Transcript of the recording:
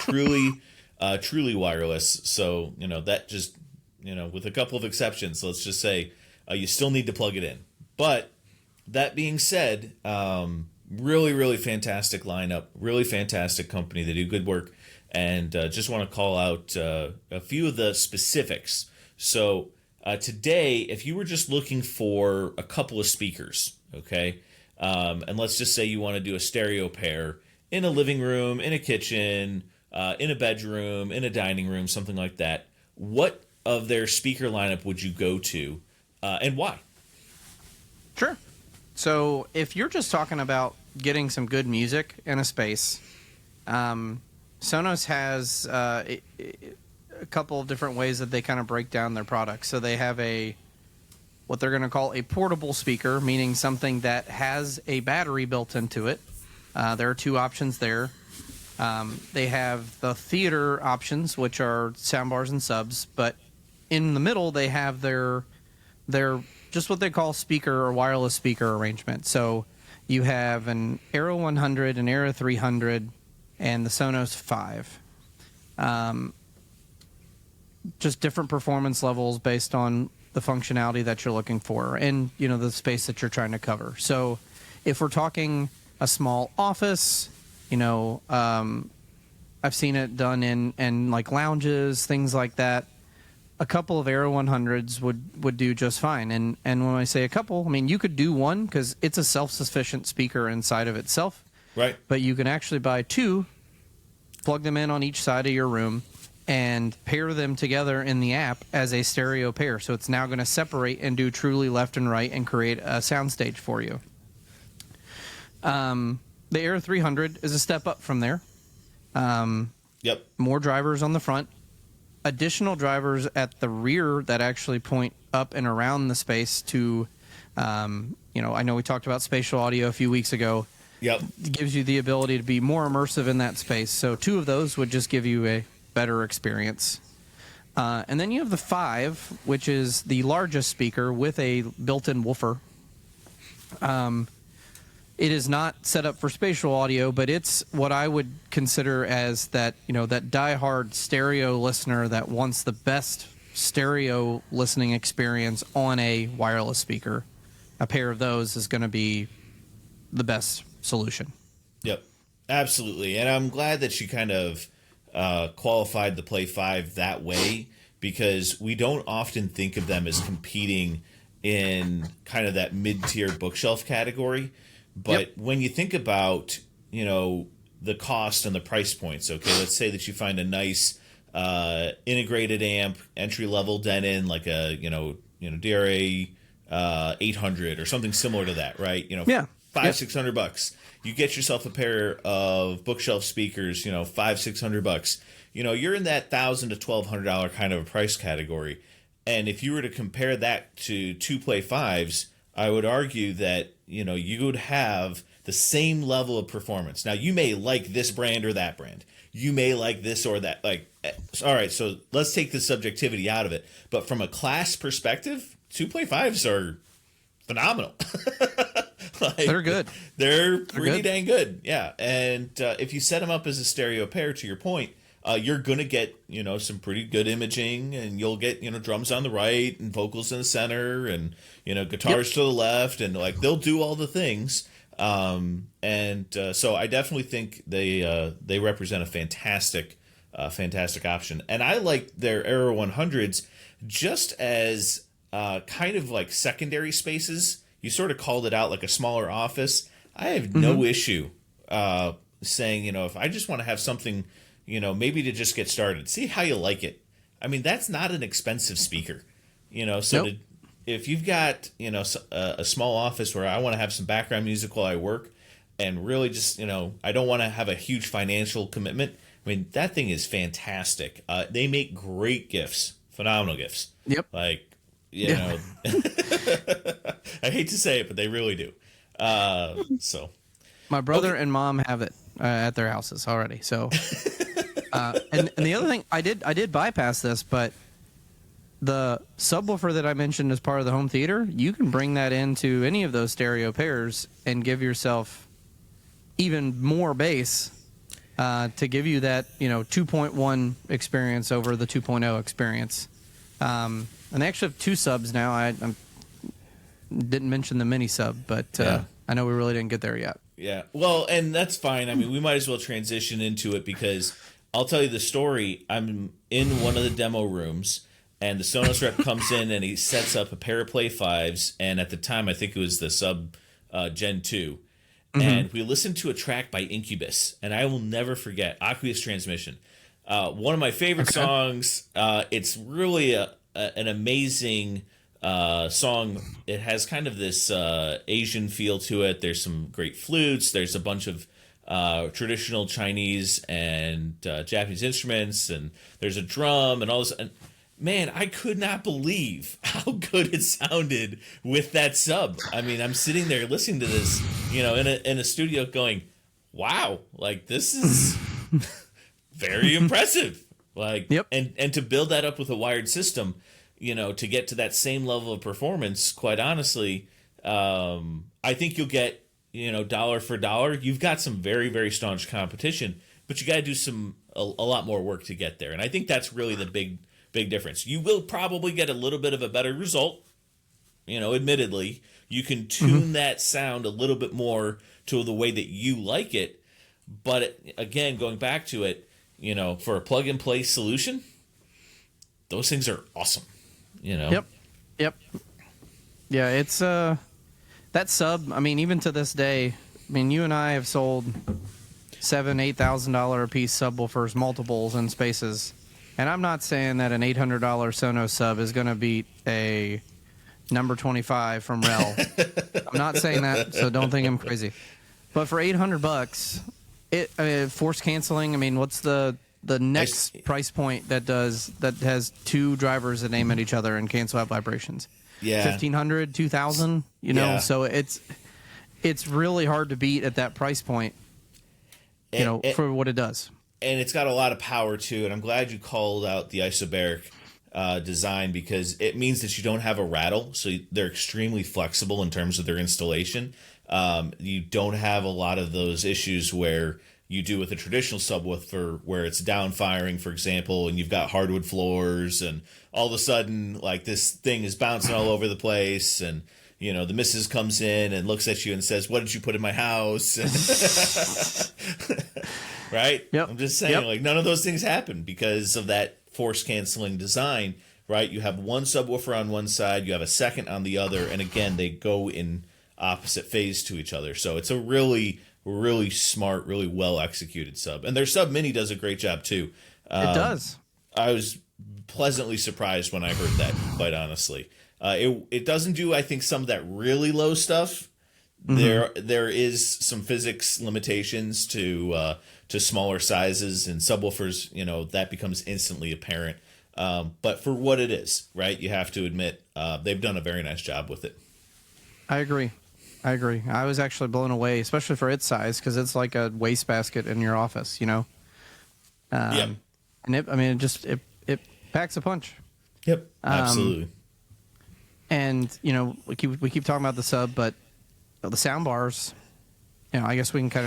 truly wireless. So, that just, with a couple of exceptions, let's just say you still need to plug it in. But that being said, really, really fantastic lineup, really fantastic company. They do good work. And just want to call out a few of the specifics. So today, if you were just looking for a couple of speakers, okay, and let's just say you want to do a stereo pair in a living room, in a kitchen, in a bedroom, in a dining room, something like that, what of their speaker lineup would you go to, and why? Sure. So if you're just talking about getting some good music in a space, Sonos has a couple of different ways that they kind of break down their products. So they have what they're going to call a portable speaker, meaning something that has a battery built into it. There are two options there. They have the theater options, which are soundbars and subs, but in the middle they have their just what they call speaker or wireless speaker arrangement. So you have an Aero 100, an Aero 300, and the Sonos 5. Just different performance levels based on the functionality that you're looking for and, the space that you're trying to cover. So if we're talking a small office, I've seen it done in like lounges, things like that. A couple of Aero 100s would do just fine. And when I say a couple, I mean, you could do one because it's a self-sufficient speaker inside of itself. Right. But you can actually buy two, plug them in on each side of your room, and pair them together in the app as a stereo pair. So it's now going to separate and do truly left and right and create a soundstage for you. The Aero 300 is a step up from there. Yep. More drivers on the front. Additional drivers at the rear that actually point up and around the space to, I know we talked about spatial audio a few weeks ago. Yep. It gives you the ability to be more immersive in that space. So two of those would just give you a better experience. And then you have the 5, which is the largest speaker with a built-in woofer. It is not set up for spatial audio, but it's what I would consider as that diehard stereo listener that wants the best stereo listening experience on a wireless speaker. A pair of those is going to be the best solution. Yep, absolutely. And I'm glad that you kind of qualified the Play5 that way, because we don't often think of them as competing in kind of that mid-tier bookshelf category. But when you think about, the cost and the price points, okay, let's say that you find a nice integrated amp, entry-level Denon, like a, DRA 800 or something similar to that, right? $500-$600. You get yourself a pair of bookshelf speakers, $500-$600. You're in that $1,000 to $1,200 kind of a price category. And if you were to compare that to two Play5s, I would argue that, you would have the same level of performance. Now, you may like this brand or that brand. You may like this or that. All right, so let's take the subjectivity out of it. But from a class perspective, two Play5s are phenomenal. They're good. They're pretty dang good, yeah. And if you set them up as a stereo pair, to your point, you're going to get, some pretty good imaging, and you'll get, drums on the right and vocals in the center and, guitars to the left, and they'll do all the things. So I definitely think they represent a fantastic option. And I like their Aero 100s just as kind of like secondary spaces. You sort of called it out like a smaller office. I have no issue saying, if I just want to have something, maybe to just get started, see how you like it. I mean, that's not an expensive speaker, so if you've got, a small office where I want to have some background music while I work and really just, I don't want to have a huge financial commitment. I mean, that thing is fantastic. They make great gifts, phenomenal gifts. Yep. I hate to say it, but they really do. So my brother and mom have it at their houses already. So, and the other thing, I did bypass this, but the subwoofer that I mentioned as part of the home theater, you can bring that into any of those stereo pairs and give yourself even more bass to give you that 2.1 experience over the 2.0 experience. And they actually have 2 subs now. I didn't mention the mini sub, but I know we really didn't get there yet. Yeah, well, and that's fine. I mean, we might as well transition into it because I'll tell you the story. I'm in one of the demo rooms, and the Sonos rep comes in and he sets up a pair of Play5s, and at the time I think it was the Sub Gen 2. And we listened to a track by Incubus, and I will never forget Aqueous Transmission. One of my favorite songs. It's really an amazing song. It has kind of this Asian feel to it. There's some great flutes. There's a bunch of traditional Chinese and Japanese instruments, and there's a drum and all this. And man, I could not believe how good it sounded with that sub. I mean, I'm sitting there listening to this, in a studio going, wow, like this is very impressive. Like, yep. And to build that up with a wired system, to get to that same level of performance, quite honestly, I think you'll get, dollar for dollar. You've got some very, very staunch competition, but you got to do a lot more work to get there. And I think that's really the big difference. You will probably get a little bit of a better result. Admittedly, you can tune that sound a little bit more to the way that you like it. But again, going back to it, for a plug and play solution, those things are awesome. Yep. Yeah, it's that sub. I mean, even to this day, you and I have sold $7,000-$8,000 a piece subwoofers, multiples and spaces. And I'm not saying that an $800 Sonos sub is going to beat a number 25 from Rel. I'm not saying that, so don't think I'm crazy. But for $800, force canceling. What's the next price point that has 2 drivers that aim at each other and cancel out vibrations? Yeah, 1,500, 2,000. So it's really hard to beat at that price point. For what it does. And it's got a lot of power too, and I'm glad you called out the isobaric design because it means that you don't have a rattle, so they're extremely flexible in terms of their installation. You don't have a lot of those issues where you do with a traditional subwoofer where it's down firing, for example, and you've got hardwood floors, and all of a sudden, like, this thing is bouncing all over the place, and the missus comes in and looks at you and says, "What did you put in my house?" Right? Yep. I'm just saying, like, none of those things happen because of that force canceling design, right? You have one subwoofer on one side, you have a second on the other, and again, they go in opposite phase to each other. So it's a really, really smart, really well executed sub. And their Sub Mini does a great job too. It does. I was pleasantly surprised when I heard that, quite honestly. It doesn't do, I think, some of that really low stuff. There is some physics limitations to smaller sizes and subwoofers. That becomes instantly apparent. But for what it is, right? You have to admit they've done a very nice job with it. I agree. I was actually blown away, especially for its size, because it's like a wastebasket in your office. Yep. And it packs a punch. Yep. Absolutely. And we keep talking about the sub, but the sound bars. I guess we can kind of